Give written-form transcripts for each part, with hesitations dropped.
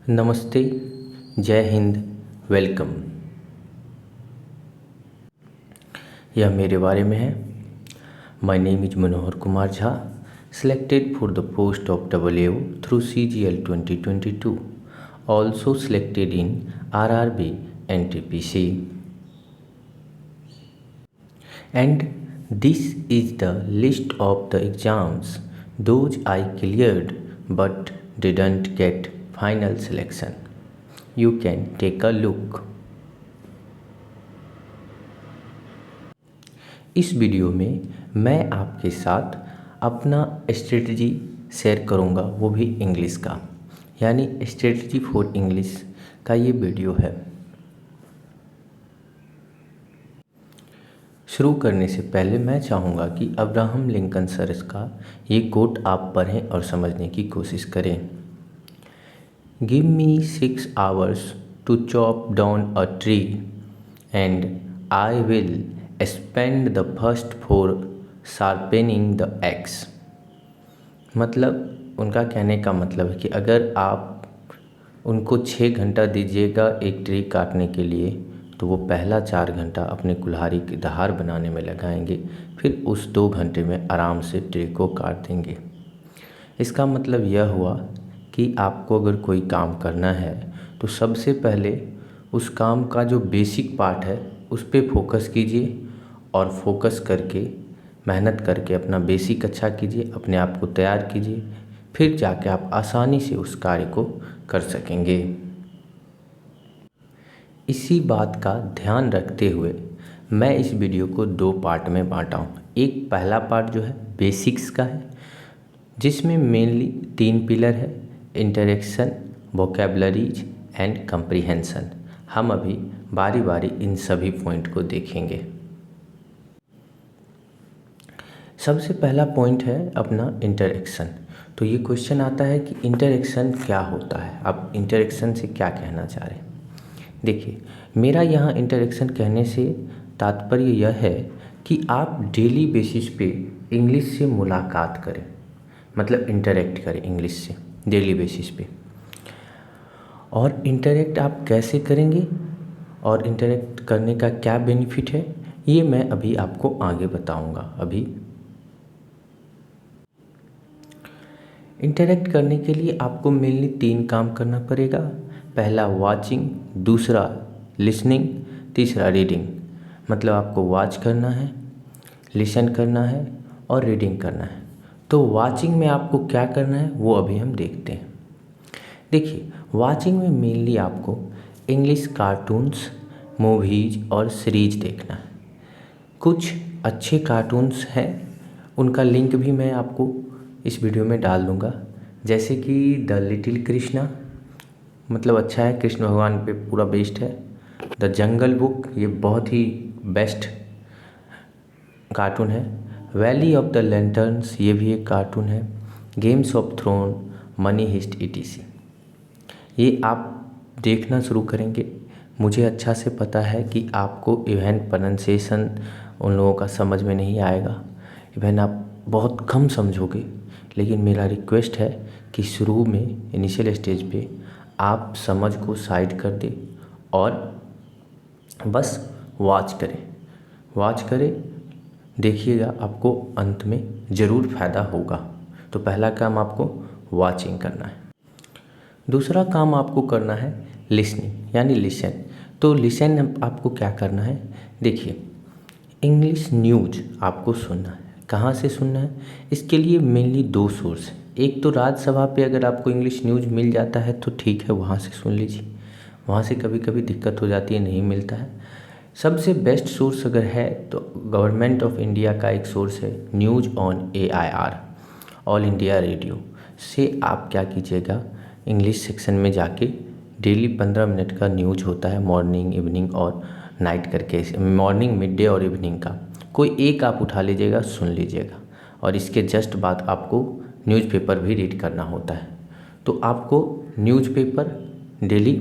नमस्ते, जय हिंद, वेलकम। यह मेरे बारे में है। My name is Manohar Kumar Jha, selected for the post of AAO through CGL 2022, also selected in RRB NTPC. And this is the list of the exams those I cleared but didn't get final selection. You can take a look. इस video में मैं आपके साथ अपना strategy share करूंगा, वो भी English का, यानी स्ट्रेटजी फॉर इंग्लिश का ये वीडियो है। शुरू करने से पहले मैं चाहूँगा कि अब्राहम लिंकन सर का ये कोट आप पढ़ें और समझने की कोशिश करें। Give me 6 hours to chop down a tree and I will spend the first 4 sharpening the axe। मतलब उनका कहने का मतलब है कि अगर आप उनको 6 घंटा दीजिएगा एक ट्री काटने के लिए, तो वो पहला 4 घंटा अपने कुल्हाड़ी की धार बनाने में लगाएंगे, फिर उस 2 घंटे में आराम से ट्री को काट देंगे। इसका मतलब यह हुआ कि आपको अगर कोई काम करना है तो सबसे पहले उस काम का जो बेसिक पार्ट है उस पर फोकस कीजिए और फोकस करके मेहनत करके अपना बेसिक अच्छा कीजिए, अपने आप को तैयार कीजिए, फिर जाके आप आसानी से उस कार्य को कर सकेंगे। इसी बात का ध्यान रखते हुए मैं इस वीडियो को 2 पार्ट में बांटा हूँ। एक पहला पार्ट जो है बेसिक्स का है, जिसमें मेनली 3 पिलर है, इंटरेक्शन, वोकैबुलरीज एंड कंप्रीहेंशन। हम अभी बारी बारी इन सभी पॉइंट को देखेंगे। सबसे पहला पॉइंट है अपना इंटरेक्शन। तो ये क्वेश्चन आता है कि इंटरेक्शन क्या होता है, आप इंटरेक्शन से क्या कहना चाह रहे हैं। देखिए, मेरा यहाँ इंटरेक्शन कहने से तात्पर्य यह है कि आप डेली बेसिस पे इंग्लिश से मुलाकात करें, मतलब इंटरेक्ट करें इंग्लिश से डेली बेसिस पे। और इंटरेक्ट आप कैसे करेंगे और इंटरेक्ट करने का क्या बेनिफिट है, ये मैं अभी आपको आगे बताऊंगा। अभी इंटरेक्ट करने के लिए आपको मेनली 3 काम करना पड़ेगा। पहला वॉचिंग, दूसरा लिसनिंग, तीसरा रीडिंग। मतलब आपको वॉच करना है, लिसन करना है और रीडिंग करना है। तो वॉचिंग में आपको क्या करना है वो अभी हम देखते हैं। देखिए, वॉचिंग में मेनली आपको इंग्लिश कार्टून्स, मूवीज़ और सीरीज देखना है। कुछ अच्छे कार्टून्स हैं, उनका लिंक भी मैं आपको इस वीडियो में डाल दूंगा, जैसे कि द लिटिल कृष्णा, मतलब अच्छा है, कृष्ण भगवान पे पूरा बेस्ड है। द जंगल बुक, ये बहुत ही बेस्ट कार्टून है। वैली ऑफ द लैंटर्न्स, ये भी एक कार्टून है। Games of Throne, Money Heist etc। ये आप देखना शुरू करेंगे। मुझे अच्छा से पता है कि आपको इवन प्रोनाउंसिएशन उन लोगों का समझ में नहीं आएगा, इवन आप बहुत कम समझोगे, लेकिन मेरा रिक्वेस्ट है कि शुरू में इनिशियल स्टेज पे आप समझ को साइड कर दें और बस वॉच करें, देखिएगा, आपको अंत में ज़रूर फ़ायदा होगा। तो पहला काम आपको वॉचिंग करना है। दूसरा काम आपको करना है लिसनिंग, यानी लिसन। तो लिसन आपको क्या करना है, देखिए, इंग्लिश न्यूज़ आपको सुनना है। कहाँ से सुनना है, इसके लिए मेनली 2 सोर्स हैं। एक तो राज्यसभा पे अगर आपको इंग्लिश न्यूज़ मिल जाता है तो ठीक है, वहाँ से सुन लीजिए। वहाँ से कभी कभी दिक्कत हो जाती है, नहीं मिलता है। सबसे बेस्ट सोर्स अगर है तो गवर्नमेंट ऑफ इंडिया का एक सोर्स है, news on AIR, all India radio से आप क्या कीजिएगा, इंग्लिश सेक्शन में जाके डेली 15 मिनट का न्यूज़ होता है, मॉर्निंग, इवनिंग और नाइट करके, मॉर्निंग, मिड डे और इवनिंग का कोई एक आप उठा लीजिएगा, सुन लीजिएगा। और इसके जस्ट बाद आपको न्यूज़पेपर भी रीड करना होता है। तो आपको न्यूज़पेपर डेली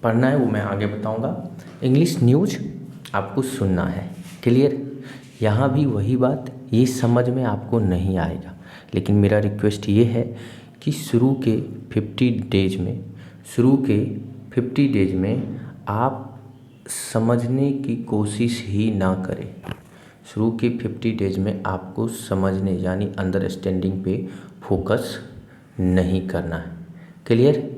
पढ़ना है, वो मैं आगे बताऊंगा। इंग्लिश न्यूज़ आपको सुनना है, क्लियर। यहाँ भी वही बात, ये समझ में आपको नहीं आएगा, लेकिन मेरा रिक्वेस्ट ये है कि शुरू के 50 डेज में आप समझने की कोशिश ही ना करें। शुरू के 50 डेज में आपको समझने यानी अंडरस्टैंडिंग पे फोकस नहीं करना है। क्लियर?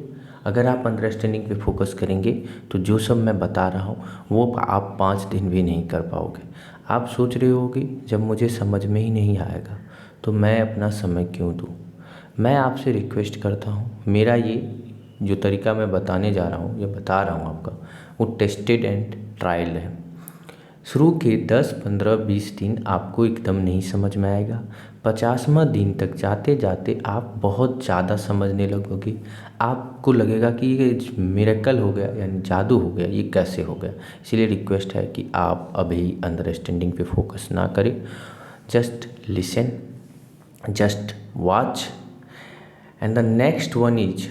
अगर आप अंडरस्टैंडिंग पे फोकस करेंगे तो जो सब मैं बता रहा हूँ वो आप 5 दिन भी नहीं कर पाओगे। आप सोच रहे होगे जब मुझे समझ में ही नहीं आएगा तो मैं अपना समय क्यों दूँ। मैं आपसे रिक्वेस्ट करता हूँ, मेरा ये जो तरीका मैं बताने जा रहा हूँ, ये बता रहा हूँ आपका, वो टेस्टेड एंड ट्रायल है। शुरू के 10, 15, 20 दिन आपको एकदम नहीं समझ में आएगा। 50वां दिन तक जाते जाते आप बहुत ज़्यादा समझने लगोगे। आपको लगेगा कि ये मिरेकल हो गया, यानी जादू हो गया, ये कैसे हो गया। इसलिए रिक्वेस्ट है कि आप अभी अंडरस्टैंडिंग पे फोकस ना करें। Just listen, just watch and the next one is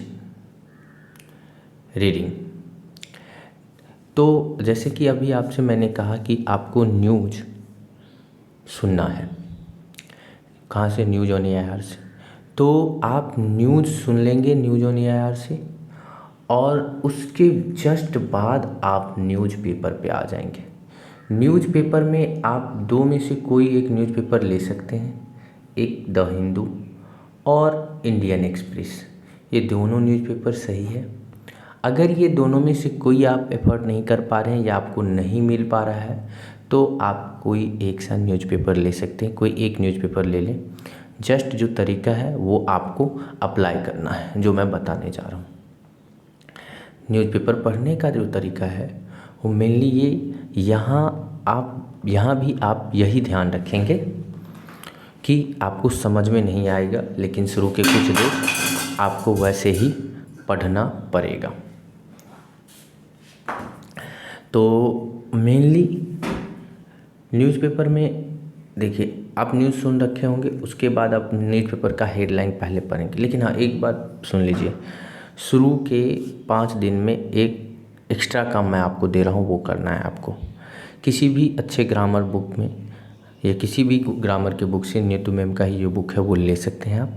reading. तो जैसे कि अभी आपसे मैंने कहा कि आपको न्यूज़ सुनना है। कहाँ से? न्यूज़ ऑन एआईआर से। तो आप न्यूज़ सुन लेंगे न्यूज़ ऑन एआईआर से, और उसके जस्ट बाद आप न्यूज़पेपर पे आ जाएंगे। न्यूज़पेपर में आप दो में से कोई एक न्यूज़पेपर ले सकते हैं, एक द हिंदू और इंडियन एक्सप्रेस। ये दोनों न्यूज़पेपर सही है। अगर ये दोनों में से कोई आप एफर्ट नहीं कर पा रहे हैं या आपको नहीं मिल पा रहा है तो आप कोई एक सा न्यूज़पेपर ले सकते हैं, कोई एक न्यूज़पेपर ले लें। जस्ट जो तरीका है वो आपको अप्लाई करना है, जो मैं बताने जा रहा हूँ। न्यूज़पेपर पढ़ने का जो तरीका है वो मेनली ये, यहाँ भी आप यही ध्यान रखेंगे कि आपको समझ में नहीं आएगा, लेकिन शुरू के कुछ दिन आपको वैसे ही पढ़ना पड़ेगा। तो मेनली न्यूज़पेपर में देखिए, आप न्यूज़ सुन रखे होंगे, उसके बाद आप न्यूज़पेपर का हेडलाइन पहले पढ़ेंगे। लेकिन हाँ, एक बात सुन लीजिए, शुरू के 5 दिन में एक एक्स्ट्रा काम मैं आपको दे रहा हूँ, वो करना है आपको। किसी भी अच्छे ग्रामर बुक में या किसी भी ग्रामर के बुक से, नीतू मैम का ही जो बुक है वो ले सकते हैं आप।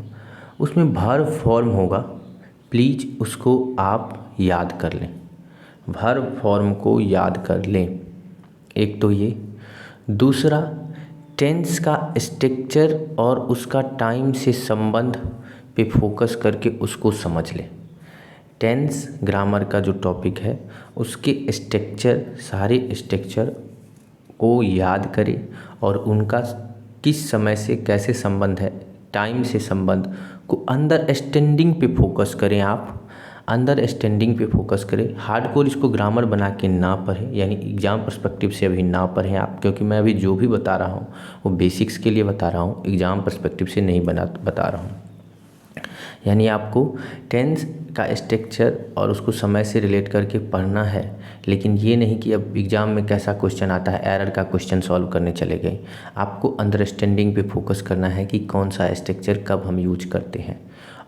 उसमें वर्ब फॉर्म होगा, प्लीज़ उसको आप याद कर लें, वर्ब फॉर्म को याद कर लें। एक तो ये, दूसरा टेंस का स्ट्रक्चर और उसका टाइम से संबंध पे फोकस करके उसको समझ लें। टेंस ग्रामर का जो टॉपिक है उसके स्ट्रक्चर, सारे स्ट्रक्चर को याद करें और उनका किस समय से कैसे संबंध है, टाइम से संबंध को अंडरस्टैंडिंग पे फोकस करें। आप अंडरस्टैंडिंग पे फोकस करें। हार्डकोर इसको ग्रामर बना के ना पढ़ें, यानी एग्ज़ाम पर्सपेक्टिव से अभी ना पढ़ें आप, क्योंकि मैं अभी जो भी बता रहा हूँ वो बेसिक्स के लिए बता रहा हूँ, एग्ज़ाम पर्सपेक्टिव से नहीं बता रहा हूँ। यानी आपको टेंस का स्ट्रक्चर और उसको समय से रिलेट करके पढ़ना है, लेकिन ये नहीं कि अब एग्ज़ाम में कैसा क्वेश्चन आता है एरर का क्वेश्चन सॉल्व करने चले गए। आपको अंडरस्टैंडिंग पे फोकस करना है कि कौन सा स्ट्रक्चर कब हम यूज करते हैं।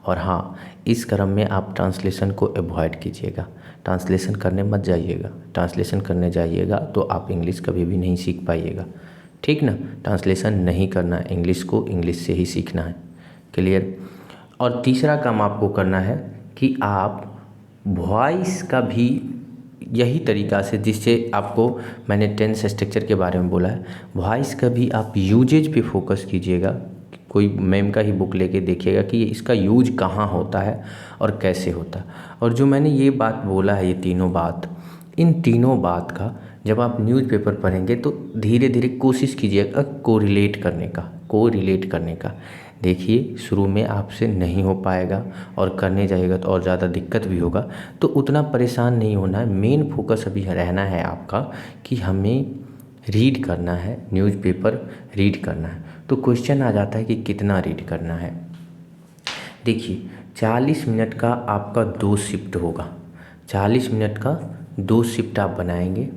और हाँ, इस क्रम में आप ट्रांसलेशन को अवॉइड कीजिएगा, ट्रांसलेशन करने मत जाइएगा। ट्रांसलेशन करने जाइएगा तो आप इंग्लिश कभी भी नहीं सीख पाइएगा, ठीक ना। ट्रांसलेशन नहीं करना है, इंग्लिश को इंग्लिश से ही सीखना है। क्लियर? और तीसरा काम आपको करना है कि आप वॉइस का भी यही तरीका से, जिससे आपको मैंने टेंस स्ट्रक्चर के बारे में बोला है, वॉइस का भी आप यूजेज पे फोकस कीजिएगा। कोई मैम का ही बुक लेके देखिएगा कि इसका यूज कहाँ होता है और कैसे होता है। और जो मैंने ये बात बोला है, ये तीनों बात, इन तीनों बात का जब आप न्यूज़पेपर पढ़ेंगे तो धीरे धीरे कोशिश कीजिएगा कोरिलेट करने का। देखिए, शुरू में आपसे नहीं हो पाएगा और करने जाइएगा तो और ज़्यादा दिक्कत भी होगा, तो उतना परेशान नहीं होना है। मेन फोकस अभी रहना है आपका कि हमें रीड करना है, न्यूज़पेपर रीड करना है। तो क्वेश्चन आ जाता है कि कितना रीड करना है। देखिए, 40 मिनट का आपका 2 शिफ्ट होगा, 40 मिनट का 2 शिफ्ट आप बनाएंगे,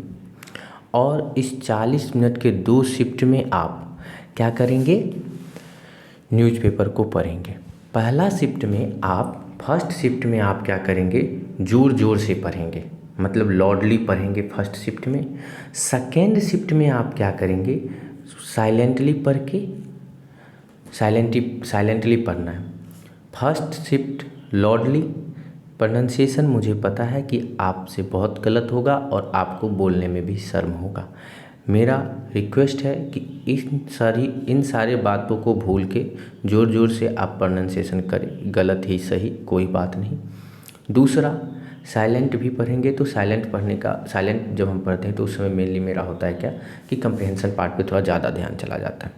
और इस 40 मिनट के 2 शिफ्ट में आप क्या करेंगे, न्यूज़पेपर को पढ़ेंगे। पहला शिफ्ट में आप, फर्स्ट शिफ्ट में आप क्या करेंगे, ज़ोर ज़ोर से पढ़ेंगे, मतलब लाउडली पढ़ेंगे फर्स्ट शिफ्ट में। सेकेंड शिफ्ट में आप क्या करेंगे, साइलेंटली पढ़ के, साइलेंटली पढ़ना है। फर्स्ट शिफ्ट लॉर्डली प्रोनाउंसिएशन मुझे पता है कि आपसे बहुत गलत होगा और आपको बोलने में भी शर्म होगा। मेरा रिक्वेस्ट है कि इन सारे बातों को भूल के ज़ोर ज़ोर से आप प्रोनाउंसिएशन करें, गलत ही सही कोई बात नहीं। दूसरा, साइलेंट भी पढ़ेंगे तो साइलेंट जब हम पढ़ते हैं तो उस समय मेनली मेरा होता है क्या कि कंप्रिहेंशन पार्ट पे थोड़ा ज़्यादा ध्यान चला जाता है।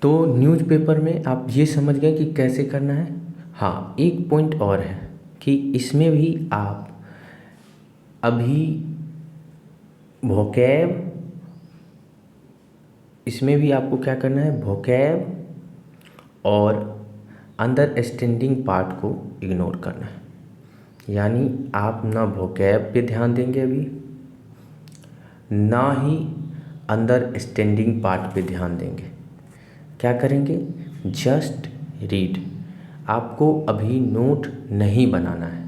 तो न्यूज़पेपर में आप ये समझ गए कि कैसे करना है। हाँ, एक पॉइंट और है कि इसमें भी आप अभी इसमें भी आपको क्या करना है, वोकैब और अंडरस्टैंडिंग पार्ट को इग्नोर करना है। यानी आप ना वोकैब पे ध्यान देंगे अभी, ना ही अंडरस्टैंडिंग पार्ट पे ध्यान देंगे। क्या करेंगे, जस्ट रीड। आपको अभी नोट नहीं बनाना है,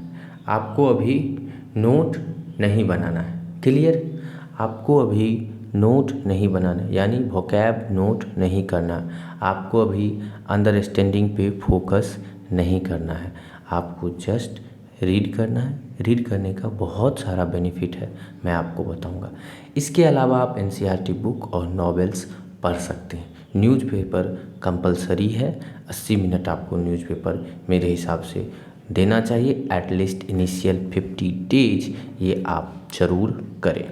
क्लियर। आपको अभी नोट नहीं बनाना है, यानी वोकैब नोट नहीं करना। आपको अभी अंडरस्टैंडिंग पे फोकस नहीं करना है, आपको जस्ट रीड करना है। रीड करने का बहुत सारा बेनिफिट है, मैं आपको बताऊंगा। इसके अलावा आप एनसीईआरटी बुक और नॉवेल्स पढ़ सकते हैं। न्यूज़पेपर कंपलसरी है, 80 मिनट आपको न्यूज़पेपर मेरे हिसाब से देना चाहिए, एटलीस्ट इनिशियल 50 डेज ये आप ज़रूर करें।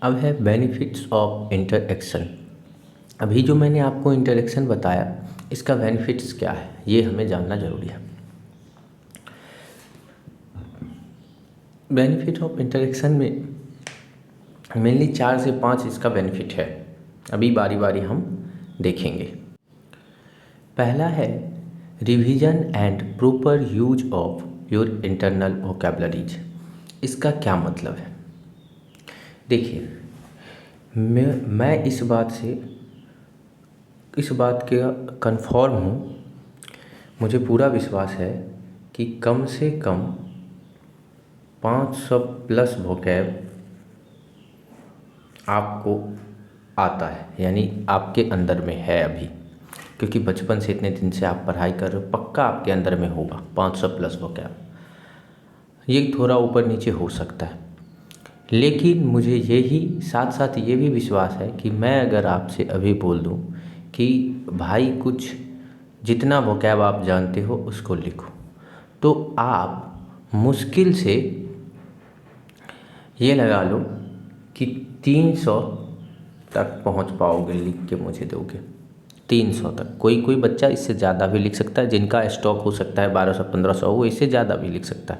अब है बेनिफिट्स ऑफ इंटरेक्शन। अभी जो मैंने आपको इंटरेक्शन बताया, इसका बेनिफिट्स क्या है ये हमें जानना ज़रूरी है। बेनिफिट ऑफ इंटरेक्शन में मेनली 4 से 5 इसका बेनिफिट है, अभी बारी बारी हम देखेंगे। पहला है revision and proper use of your internal vocabularies. इसका क्या मतलब है, देखिए मैं इस बात के कंफर्म हूँ, मुझे पूरा विश्वास है कि कम से कम 500 प्लस वोकैब आपको आता है, यानी आपके अंदर में है अभी, क्योंकि बचपन से इतने दिन से आप पढ़ाई कर रहे हो, पक्का आपके अंदर में होगा 500 प्लस वोकैब। ये थोड़ा ऊपर नीचे हो सकता है, लेकिन मुझे यही साथ साथ ये भी विश्वास है कि मैं अगर आपसे अभी बोल दूं कि भाई कुछ जितना वोकैब आप जानते हो उसको लिखो, तो आप मुश्किल से ये लगा लो कि 300 तक पहुंच पाओगे, लिख के मुझे दोगे 300 तक। कोई बच्चा इससे ज़्यादा भी लिख सकता है, जिनका स्टॉक हो सकता है 1200-1500, वो इससे ज़्यादा भी लिख सकता है।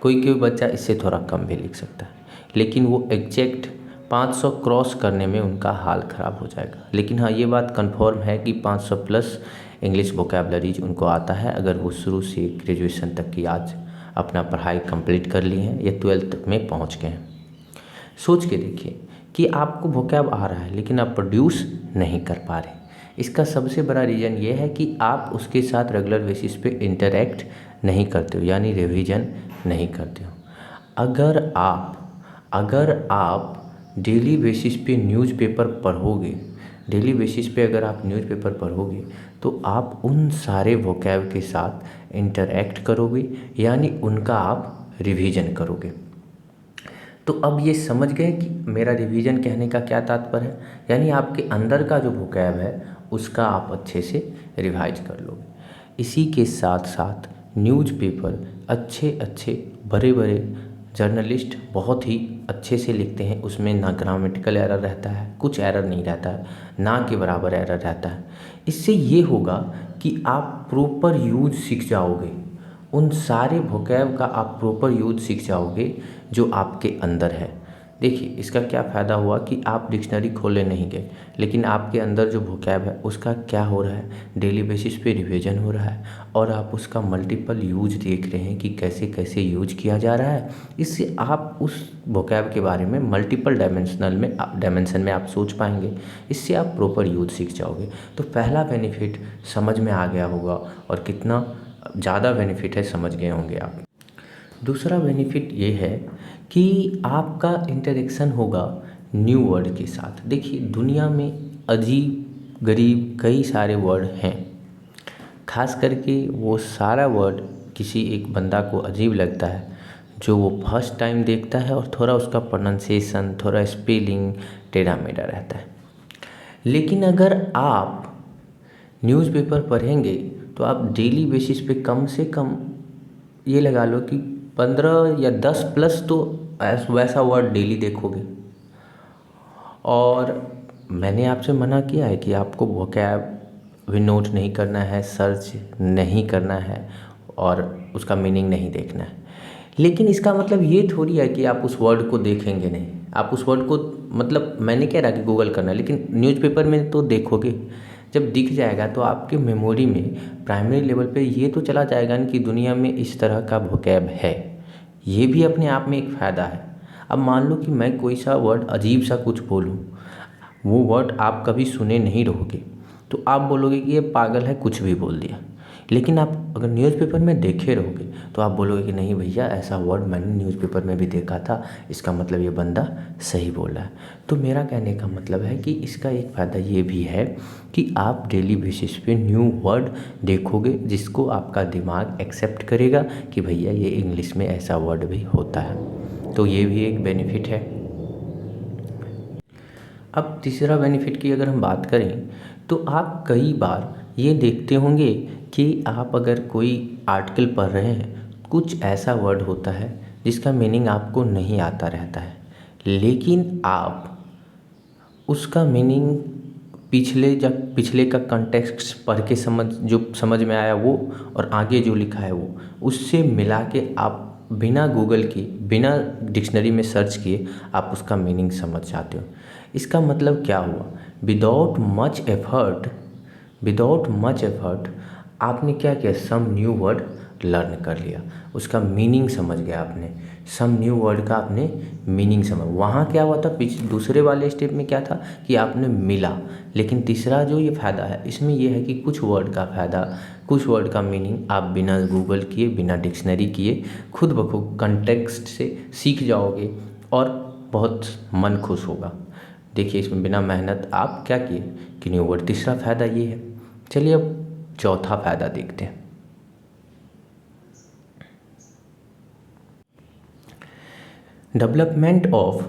कोई बच्चा इससे थोड़ा कम भी लिख सकता है, लेकिन वो एग्जैक्ट 500 क्रॉस करने में उनका हाल ख़राब हो जाएगा। लेकिन हाँ, ये बात कंफर्म है कि 500 प्लस इंग्लिश वोकैबुलरीज उनको आता है, अगर वो शुरू से ग्रेजुएशन तक की आज अपना पढ़ाई कंप्लीट कर ली है या 12th में पहुंच गए हैं। सोच के देखिए कि आपको वोकैब आ रहा है लेकिन आप प्रोड्यूस नहीं कर पा रहे। इसका सबसे बड़ा रीज़न ये है कि आप उसके साथ रेगुलर बेसिस पे इंटरेक्ट नहीं करते हो, यानी रिवीजन नहीं करते हो। अगर आप डेली बेसिस पे न्यूज़पेपर पढ़ोगे, तो आप उन सारे वोकैब के साथ इंटरेक्ट करोगे, यानी उनका आप रिवीजन करोगे। तो अब ये समझ गए कि मेरा रिवीजन कहने का क्या तात्पर्य है, यानी आपके अंदर का जो वोकैब है उसका आप अच्छे से रिवाइज कर लोगे। इसी के साथ साथ न्यूज़पेपर अच्छे बड़े जर्नलिस्ट बहुत ही अच्छे से लिखते हैं, उसमें ना ग्रामेटिकल एरर रहता है, कुछ एरर नहीं रहता है, ना के बराबर एरर रहता है। इससे ये होगा कि आप प्रॉपर यूज सीख जाओगे, उन सारे वोकैब का आप प्रॉपर यूज सीख जाओगे जो आपके अंदर है। देखिए इसका क्या फ़ायदा हुआ कि आप डिक्शनरी खोले नहीं गए, लेकिन आपके अंदर जो वोकैब है उसका क्या हो रहा है, डेली बेसिस पे रिवीजन हो रहा है और आप उसका मल्टीपल यूज देख रहे हैं कि कैसे कैसे यूज किया जा रहा है। इससे आप उस वोकैब के बारे में मल्टीपल डायमेंशन में आप सोच पाएंगे, इससे आप प्रॉपर यूज सीख जाओगे। तो पहला बेनिफिट समझ में आ गया होगा और कितना ज़्यादा बेनिफिट है समझ गए होंगे आप। दूसरा बेनिफिट ये है कि आपका इंटरेक्शन होगा न्यू वर्ड के साथ। देखिए दुनिया में अजीब गरीब कई सारे वर्ड हैं। खास करके वो सारा वर्ड किसी एक बंदा को अजीब लगता है जो वो फर्स्ट टाइम देखता है और थोड़ा उसका प्रोनाउंसिएशन, थोड़ा स्पेलिंग टेढ़ा मेढ़ा रहता है। लेकिन अगर आप न्यूज़पेपर पढ़ेंगे तो आप डेली बेसिस पे कम से कम ये लगा लो कि 15 या 10 प्लस तो वैसा वर्ड डेली देखोगे। और मैंने आपसे मना किया है कि आपको वोकैब भी नोट नहीं करना है, सर्च नहीं करना है और उसका मीनिंग नहीं देखना है। लेकिन इसका मतलब ये थोड़ी है कि आप उस वर्ड को देखेंगे नहीं। आप उस वर्ड को, मतलब मैंने कह रहा कि गूगल करना, लेकिन न्यूज़पेपर में तो देखोगे। जब दिख जाएगा तो आपके मेमोरी में प्राइमरी लेवल पे ये तो चला जाएगा ना कि दुनिया में इस तरह का वोकैब है। ये भी अपने आप में एक फ़ायदा है। अब मान लो कि मैं कोई सा वर्ड अजीब सा कुछ बोलूँ, वो वर्ड आप कभी सुने नहीं रहोगे तो आप बोलोगे कि ये पागल है, कुछ भी बोल दिया। लेकिन आप अगर न्यूज़पेपर में देखे रहोगे तो आप बोलोगे कि नहीं भैया, ऐसा वर्ड मैंने न्यूज़पेपर में भी देखा था, इसका मतलब ये बंदा सही बोल रहा है। तो मेरा कहने का मतलब है कि इसका एक फ़ायदा ये भी है कि आप डेली बेसिस पे न्यू वर्ड देखोगे जिसको आपका दिमाग एक्सेप्ट करेगा कि भैया ये इंग्लिश में ऐसा वर्ड भी होता है। तो ये भी एक बेनिफिट है। अब तीसरा बेनिफिट की अगर हम बात करें तो आप कई बार ये देखते होंगे कि आप अगर कोई आर्टिकल पढ़ रहे हैं, कुछ ऐसा वर्ड होता है जिसका मीनिंग आपको नहीं आता रहता है, लेकिन आप उसका मीनिंग पिछले का कॉन्टेक्स्ट पढ़ के समझ में आया वो, और आगे जो लिखा है वो, उससे मिला के आप बिना गूगल के, बिना डिक्शनरी में सर्च किए आप उसका मीनिंग समझ जाते हो। इसका मतलब क्या हुआ? विदाउट मच एफर्ट आपने क्या किया? सम न्यू वर्ड लर्न कर लिया, उसका मीनिंग समझ गया आपने, सम न्यू वर्ड का आपने मीनिंग समझ। वहाँ क्या हुआ था? दूसरे वाले स्टेप में क्या था कि आपने मिला। लेकिन तीसरा जो ये फ़ायदा है इसमें ये है कि कुछ वर्ड का फ़ायदा, कुछ वर्ड का मीनिंग आप बिना गूगल किए, बिना डिक्शनरी किए, खुद ब खुद कंटेक्स्ट से सीख जाओगे और बहुत मन खुश होगा। देखिए, इसमें बिना मेहनत आप क्या किए कि न्यू वर्ड। तीसरा फ़ायदा ये है। चलिए अब चौथा फ़ायदा देखते हैं। Development of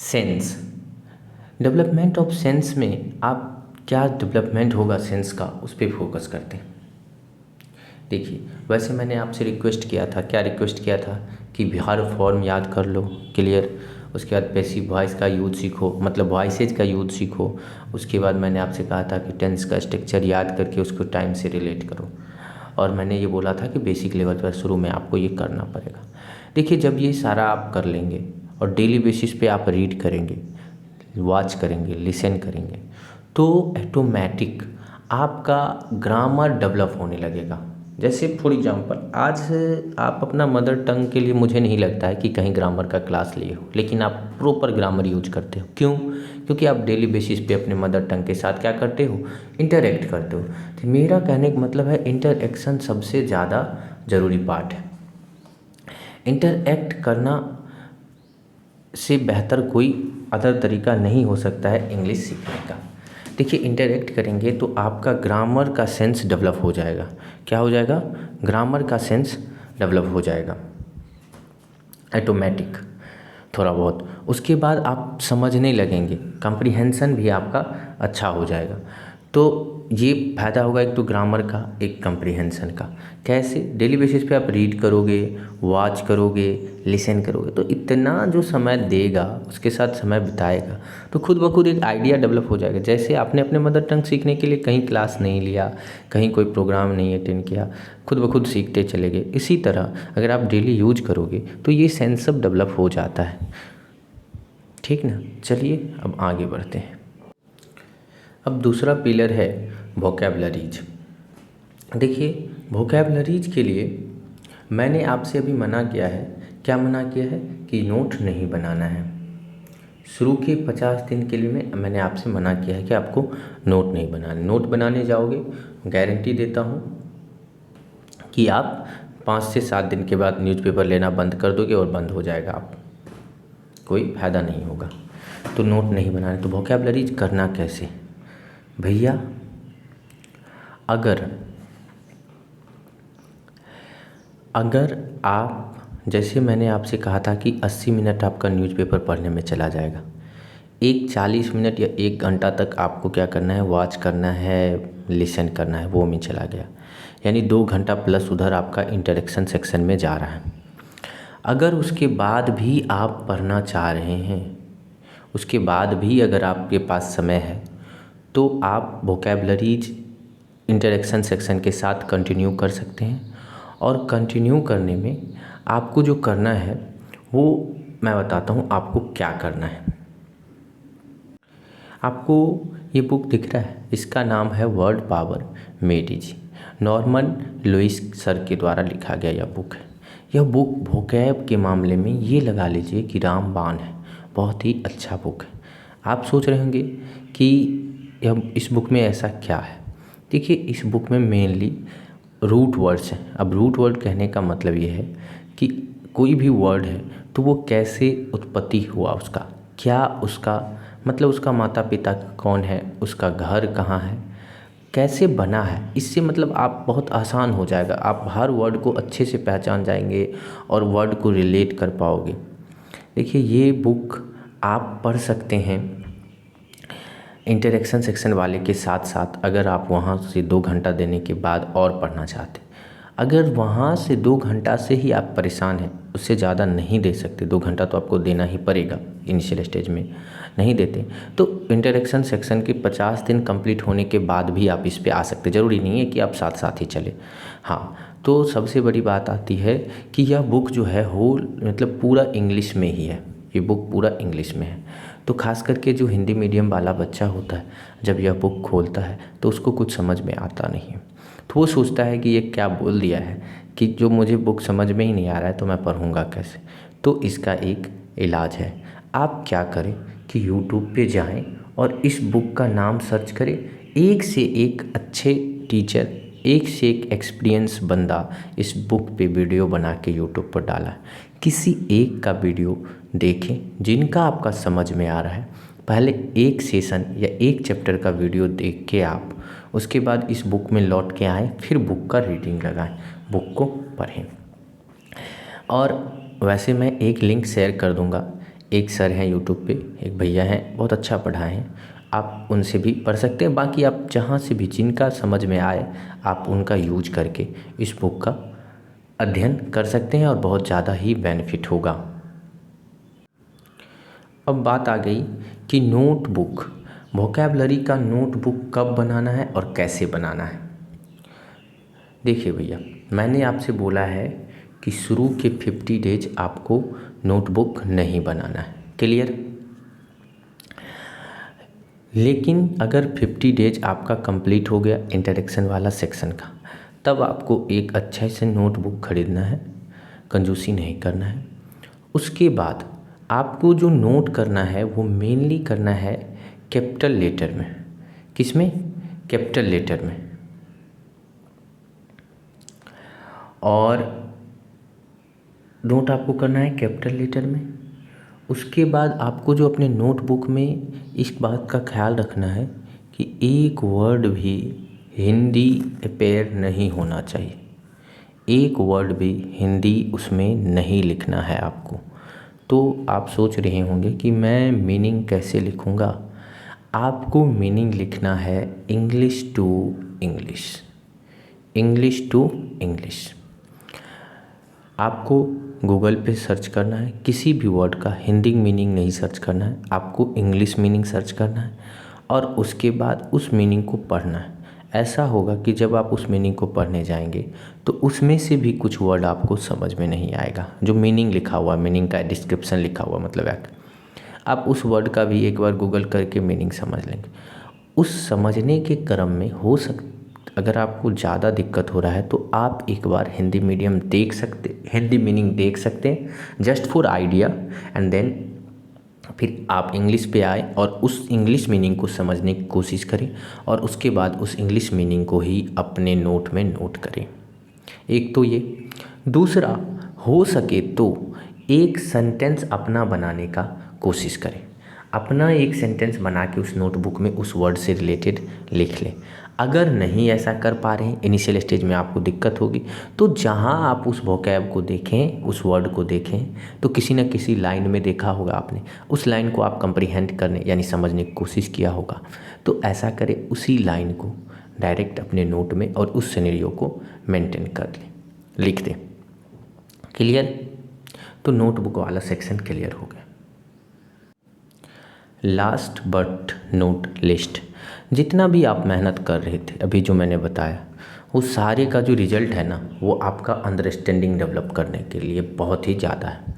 sense. Development of sense में आप क्या डेवलपमेंट होगा सेंस का, उस पर फोकस करते हैं। देखिए, वैसे मैंने आपसे रिक्वेस्ट किया था, क्या रिक्वेस्ट किया था कि बिहार फॉर्म याद कर लो क्लियर, उसके बाद पैसिव वॉइस का यूज सीखो, मतलब वॉइसेज का यूज सीखो। उसके बाद मैंने आपसे कहा था कि टेंस का स्ट्रक्चर याद करके उसको टाइम से रिलेट करो, और मैंने ये बोला था कि बेसिक लेवल पर शुरू में आपको ये करना पड़ेगा। देखिए, जब ये सारा आप कर लेंगे और डेली बेसिस पे आप रीड करेंगे, वॉच करेंगे, लिसन करेंगे, तो ऑटोमेटिक आपका ग्रामर डेवलप होने लगेगा। जैसे फॉर एग्जांपल, आज आप अपना मदर टंग के लिए मुझे नहीं लगता है कि कहीं ग्रामर का क्लास लिए हो, लेकिन आप प्रॉपर ग्रामर यूज करते हो। क्यों? क्योंकि आप डेली बेसिस पे अपने मदर टंग के साथ क्या करते हो? इंटरेक्ट करते हो। तो मेरा कहने का मतलब है इंटरेक्शन सबसे ज़्यादा ज़रूरी पार्ट है। इंटरेक्ट करना से बेहतर कोई अदर तरीका नहीं हो सकता है इंग्लिश सीखने का। देखिए, इंटरेक्ट करेंगे तो आपका ग्रामर का सेंस डेवलप हो जाएगा। क्या हो जाएगा? ग्रामर का सेंस डेवलप हो जाएगा ऑटोमेटिक थोड़ा बहुत। उसके बाद आप समझने लगेंगे, कॉम्प्रिहेंशन भी आपका अच्छा हो जाएगा। तो ये फ़ायदा होगा एक तो ग्रामर का, एक कॉम्प्रिहेंशन का। कैसे? डेली बेसिस पे आप रीड करोगे, वॉच करोगे, लिसन करोगे, तो इतना जो समय देगा, उसके साथ समय बिताएगा, तो खुद ब खुद एक आइडिया डेवलप हो जाएगा। जैसे आपने अपने मदर टंग सीखने के लिए कहीं क्लास नहीं लिया, कहीं कोई प्रोग्राम नहीं अटेंड किया, खुद ब खुद सीखते चले गए। इसी तरह अगर आप डेली यूज करोगे तो ये सेंस सब डेवलप हो जाता है। ठीक ना? चलिए अब आगे बढ़ते हैं। अब दूसरा पिलर है वोकैबलरीज। देखिए, वोकैबलरीज के लिए मैंने आपसे अभी मना किया है। क्या मना किया है? कि नोट नहीं बनाना है। शुरू के 50 दिन के लिए मैंने आपसे मना किया है कि आपको नोट नहीं बनाना। नोट बनाने जाओगे, गारंटी देता हूँ कि आप 5 से 7 दिन के बाद न्यूज़पेपर लेना बंद कर दोगे और बंद हो जाएगा, आप कोई फ़ायदा नहीं होगा। तो नोट नहीं बनाना। तो वोकैबलरीज करना कैसे? भैया अगर अगर आप, जैसे मैंने आपसे कहा था कि 80 मिनट आपका न्यूज़पेपर पढ़ने में चला जाएगा, एक 40 मिनट या 1 घंटा तक आपको क्या करना है, वॉच करना है, लिसन करना है, वो में चला गया, यानी 2 घंटा प्लस उधर आपका इंटरेक्शन सेक्शन में जा रहा है। अगर उसके बाद भी आप पढ़ना चाह रहे हैं, उसके बाद भी अगर आपके पास समय है, तो आप वोकैबलरीज इंटरेक्शन सेक्शन के साथ कंटिन्यू कर सकते हैं। और कंटिन्यू करने में आपको जो करना है वो मैं बताता हूँ आपको क्या करना है। आपको ये बुक दिख रहा है, इसका नाम है Word Power Made Easy, Norman Lewis sir के द्वारा लिखा गया यह बुक है। यह बुक वोकैब के मामले में ये लगा लीजिए कि रामबाण है, बहुत ही अच्छा बुक है। आप सोच रहे होंगे कि यह इस बुक में ऐसा क्या है। देखिए, इस बुक में मेनली रूट वर्ड्स हैं। अब रूट वर्ड कहने का मतलब ये है कि कोई भी वर्ड है तो वो कैसे उत्पत्ति हुआ, उसका क्या, उसका मतलब उसका माता पिता कौन है, उसका घर कहाँ है, कैसे बना है। इससे मतलब आप बहुत आसान हो जाएगा, आप हर वर्ड को अच्छे से पहचान जाएंगे और वर्ड को रिलेट कर पाओगे। देखिए, ये बुक आप पढ़ सकते हैं इंटरेक्शन सेक्शन वाले के साथ साथ। अगर आप वहाँ से 2 घंटा देने के बाद और पढ़ना चाहते, अगर वहाँ से 2 घंटा से ही आप परेशान हैं, उससे ज़्यादा नहीं दे सकते, 2 घंटा तो आपको देना ही पड़ेगा, इनिशियल स्टेज में नहीं देते, तो इंटरेक्शन सेक्शन के 50 दिन कंप्लीट होने के बाद भी आप इस पे आ सकते। ज़रूरी नहीं है कि आप साथ साथ ही चले। हाँ, तो सबसे बड़ी बात आती है कि यह बुक जो है होल मतलब पूरा इंग्लिश में ही है, ये बुक पूरा इंग्लिश में है। तो ख़ास करके जो हिंदी मीडियम वाला बच्चा होता है, जब यह बुक खोलता है तो उसको कुछ समझ में आता नहीं है, तो वो सोचता है कि ये क्या बोल दिया है, कि जो मुझे बुक समझ में ही नहीं आ रहा है तो मैं पढ़ूँगा कैसे। तो इसका एक इलाज है, आप क्या करें कि यूट्यूब पे जाएं और इस बुक का नाम सर्च करें। एक से एक अच्छे टीचर, एक से एक एक्सपीरियंस बंदा इस बुक पे वीडियो बना के यूट्यूब पर डाला है। किसी एक का वीडियो देखें जिनका आपका समझ में आ रहा है, पहले एक सेशन या एक चैप्टर का वीडियो देख के आप उसके बाद इस बुक में लौट के आएँ, फिर बुक का रीडिंग लगाएं, बुक को पढ़ें। और वैसे मैं एक लिंक शेयर कर दूंगा, एक सर हैं यूट्यूब पे, एक भैया हैं, बहुत अच्छा पढ़ाए हैं, आप उनसे भी पढ़ सकते हैं। बाकी आप जहाँ से भी जिनका समझ में आए आप उनका यूज करके इस बुक का अध्ययन कर सकते हैं और बहुत ज़्यादा ही बेनिफिट होगा। अब बात आ गई कि नोटबुक, वोकैबलरी का नोटबुक कब बनाना है और कैसे बनाना है। देखिए भैया, मैंने आपसे बोला है कि शुरू के 50 डेज आपको नोटबुक नहीं बनाना है, क्लियर। लेकिन अगर 50 डेज आपका कंप्लीट हो गया इंटरेक्शन वाला सेक्शन का, तब आपको एक अच्छे से नोटबुक खरीदना है, कंजूसी नहीं करना है। उसके बाद आपको जो नोट करना है वो मेनली करना है कैपिटल लेटर में। किस में? कैपिटल लेटर में। और नोट आपको करना है कैपिटल लेटर में। उसके बाद आपको जो अपने नोटबुक में इस बात का ख्याल रखना है कि एक वर्ड भी हिंदी अपेयर नहीं होना चाहिए, एक वर्ड भी हिंदी उसमें नहीं लिखना है आपको। तो आप सोच रहे होंगे कि मैं मीनिंग कैसे लिखूँगा। आपको मीनिंग लिखना है English to English, English to English. आपको गूगल पे सर्च करना है, किसी भी वर्ड का हिंदी मीनिंग नहीं सर्च करना है, आपको इंग्लिश मीनिंग सर्च करना है और उसके बाद उस मीनिंग को पढ़ना है। ऐसा होगा कि जब आप उस मीनिंग को पढ़ने जाएंगे तो उसमें से भी कुछ वर्ड आपको समझ में नहीं आएगा, जो मीनिंग लिखा हुआ, मीनिंग का डिस्क्रिप्शन लिखा हुआ मतलब आप उस वर्ड का भी एक बार गूगल करके मीनिंग समझ लेंगे। उस समझने के क्रम में हो सकता, अगर आपको ज़्यादा दिक्कत हो रहा है तो आप एक बार हिंदी मीडियम देख सकते, हिंदी मीनिंग देख सकते हैं just for idea, and then फिर आप इंग्लिश पे आए और उस इंग्लिश मीनिंग को समझने की कोशिश करें और उसके बाद उस इंग्लिश मीनिंग को ही अपने नोट में नोट करें। एक तो ये, दूसरा हो सके तो एक सेंटेंस अपना बनाने का कोशिश करें। अपना एक सेंटेंस बना के उस नोटबुक में उस वर्ड से रिलेटेड लिख लें। अगर नहीं ऐसा कर पा रहे हैं, इनिशियल स्टेज में आपको दिक्कत होगी, तो जहाँ आप उस वोकैब को देखें, उस वर्ड को देखें, तो किसी न किसी लाइन में देखा होगा आपने, उस लाइन को आप कंप्रीहेंड करने यानी समझने की कोशिश किया होगा। तो ऐसा करें, उसी लाइन को डायरेक्ट अपने नोट में और उस सिनेरियो को मेंटेन कर लें, लिख दें। क्लियर? तो नोटबुक वाला सेक्शन क्लियर हो गया। लास्ट बट नोट लिस्ट, जितना भी आप मेहनत कर रहे थे अभी जो मैंने बताया, वो सारे का जो रिज़ल्ट है ना, वो आपका अंडरस्टैंडिंग डेवलप करने के लिए बहुत ही ज़्यादा है।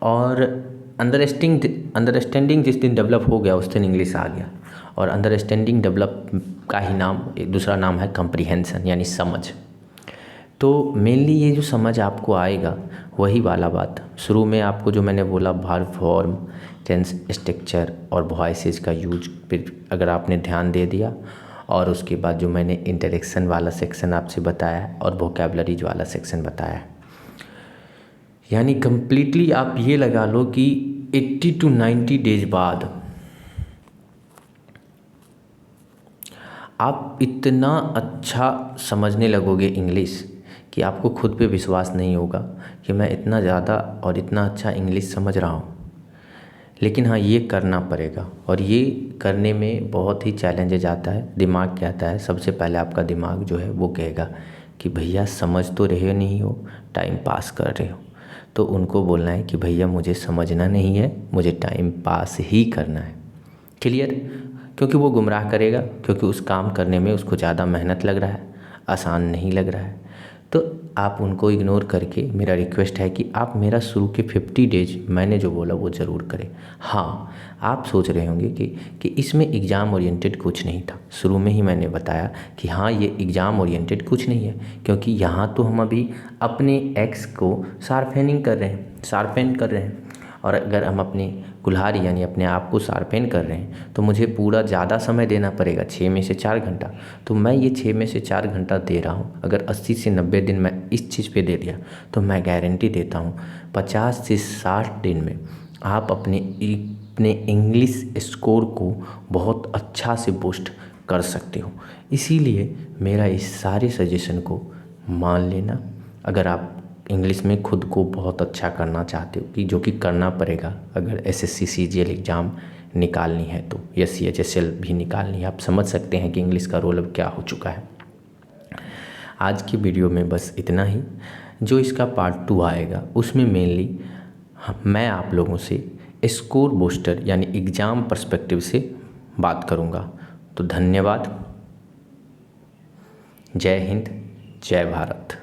और अंडरस्टैंडिंग जिस दिन डेवलप हो गया उस दिन इंग्लिश आ गया। और अंडरस्टैंडिंग डेवलप का ही नाम, एक दूसरा नाम है कम्प्रीहेंशन यानी समझ। तो मेनली ये जो समझ आपको आएगा, वही वाला बात शुरू में आपको जो मैंने बोला, वर्ब फॉर्म, टेंस स्ट्रक्चर और वॉइसेस का यूज, फिर अगर आपने ध्यान दे दिया, और उसके बाद जो मैंने इंटरेक्शन वाला सेक्शन आपसे बताया और वोकैबुलरीज वाला सेक्शन बताया, यानी कम्प्लीटली आप ये लगा लो कि 80 to 90 डेज बाद आप इतना अच्छा समझने लगोगे इंग्लिश कि आपको खुद पे विश्वास नहीं होगा कि मैं इतना ज़्यादा और इतना अच्छा इंग्लिश समझ रहा हूँ। लेकिन हाँ, ये करना पड़ेगा, और ये करने में बहुत ही चैलेंजेज आता है। दिमाग कहता है, सबसे पहले आपका दिमाग जो है वो कहेगा कि भैया समझ तो रहे नहीं हो, टाइम पास कर रहे हो। तो उनको बोलना है कि भैया मुझे समझना नहीं है, मुझे टाइम पास ही करना है। क्लियर? क्योंकि वो गुमराह करेगा, क्योंकि उस काम करने में उसको ज़्यादा मेहनत लग रहा है, आसान नहीं लग रहा है। तो आप उनको इग्नोर करके, मेरा रिक्वेस्ट है कि आप मेरा शुरू के 50 डेज मैंने जो बोला वो ज़रूर करें। हाँ, आप सोच रहे होंगे कि इसमें एग्ज़ाम ओरिएंटेड कुछ नहीं था। शुरू में ही मैंने बताया कि हाँ, ये एग्ज़ाम ओरिएंटेड कुछ नहीं है, क्योंकि यहाँ तो हम अभी अपने एक्स को शार्पनिंग कर रहे हैं। और अगर हम अपनी कुल्हाड़ी यानी अपने आप को शार्पेन कर रहे हैं, तो मुझे पूरा ज़्यादा समय देना पड़ेगा, 6 में से 4 घंटा। तो मैं ये 6 में से 4 घंटा दे रहा हूँ। अगर 80 से 90 दिन मैं इस चीज़ पे दे दिया, तो मैं गारंटी देता हूँ 50 से 60 दिन में आप अपने इंग्लिश स्कोर को बहुत अच्छा से बूस्ट कर सकते हो। इसीलिए मेरा इस सारे सजेशन को मान लेना। अगर आप इंग्लिश में खुद को बहुत अच्छा करना चाहते हो, कि जो कि करना पड़ेगा अगर एसएससी सीजीएल एग्ज़ाम निकालनी है तो, या सीएचएसएल भी निकालनी है, आप समझ सकते हैं कि इंग्लिश का रोल अब क्या हो चुका है। आज की वीडियो में बस इतना ही। जो इसका पार्ट 2 आएगा उसमें मेनली मैं आप लोगों से स्कोर बूस्टर यानी एग्ज़ाम पर्सपेक्टिव से बात करूँगा। तो धन्यवाद। जय हिंद, जय भारत।